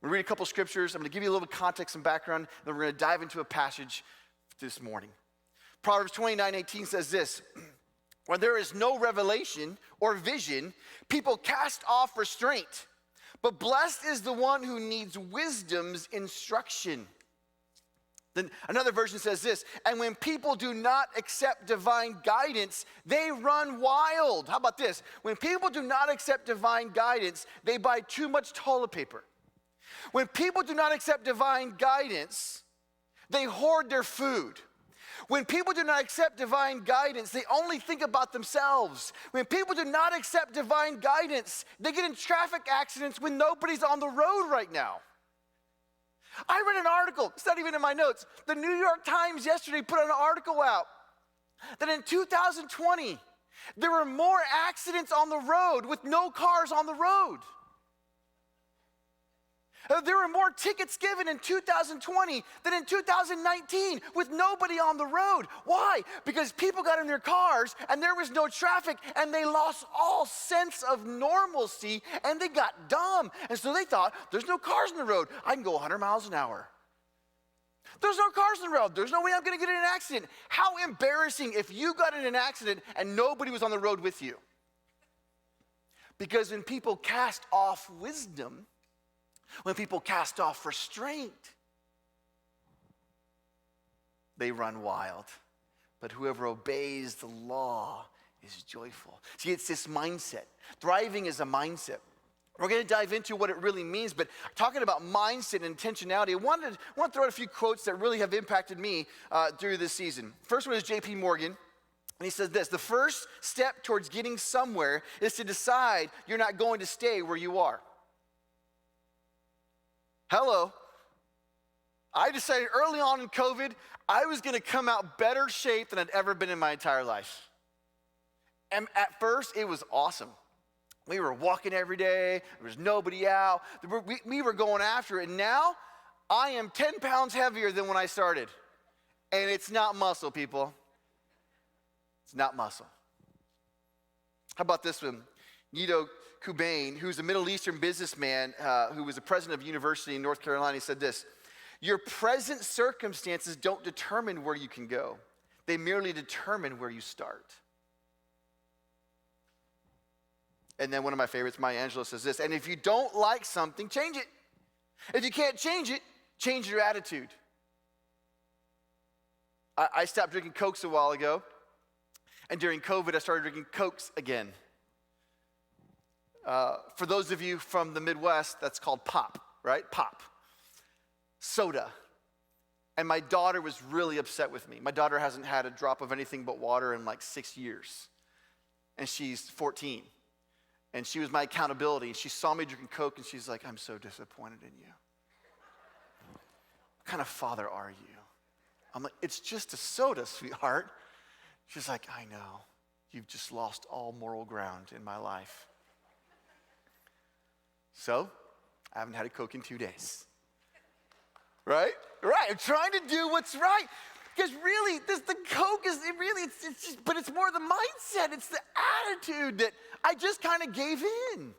I'm going to read a couple scriptures. I'm going to give you a little context and background, and then we're going to dive into a passage this morning. Proverbs 29:18 says this, "When there is no revelation or vision, people cast off restraint. But blessed is the one who needs wisdom's instruction." Then another version says this, "And when people do not accept divine guidance, they run wild." How about this? When people do not accept divine guidance, they buy too much toilet paper. When people do not accept divine guidance, they hoard their food. When people do not accept divine guidance, they only think about themselves. When people do not accept divine guidance, they get in traffic accidents when nobody's on the road right now. I read an article, it's not even in my notes. The New York Times yesterday put an article out that in 2020, there were more accidents on the road with no cars on the road. There were more tickets given in 2020 than in 2019 with nobody on the road. Why? Because people got in their cars and there was no traffic and they lost all sense of normalcy and they got dumb. And so they thought, there's no cars on the road. I can go 100 miles an hour. There's no cars on the road. There's no way I'm going to get in an accident. How embarrassing if you got in an accident and nobody was on the road with you. Because when people cast off wisdom, when people cast off restraint, they run wild. But whoever obeys the law is joyful. See, it's this mindset. Thriving is a mindset. We're going to dive into what it really means, but talking about mindset and intentionality, I want to throw out a few quotes that really have impacted me through this season. First one is J.P. Morgan, and he says this: "The first step towards getting somewhere is to decide you're not going to stay where you are." Hello. I decided early on in COVID, I was going to come out better shape than I'd ever been in my entire life. And at first, it was awesome. We were walking every day. There was nobody out. We were going after it. And now, I am 10 pounds heavier than when I started. And it's not muscle, people. It's not muscle. How about this one? Nido Qubein, who's a Middle Eastern businessman who was the president of a university in North Carolina, he said this: "Your present circumstances don't determine where you can go. They merely determine where you start." And then one of my favorites, Maya Angelou, says this: "And if you don't like something, change it. If you can't change it, change your attitude." I stopped drinking Cokes a while ago, and during COVID, I started drinking Cokes again. For those of you from the Midwest, that's called pop, right? Pop. Soda. And my daughter was really upset with me. My daughter hasn't had a drop of anything but water in like 6 years. And she's 14. And she was my accountability. And she saw me drinking Coke and she's like, "I'm so disappointed in you. What kind of father are you?" I'm like, "It's just a soda, sweetheart." She's like, "I know. You've just lost all moral ground in my life." So, I haven't had a Coke in 2 days. Right? Right. I'm trying to do what's right. Because really, the Coke is, it's just, but it's more the mindset. It's the attitude that I just kind of gave in.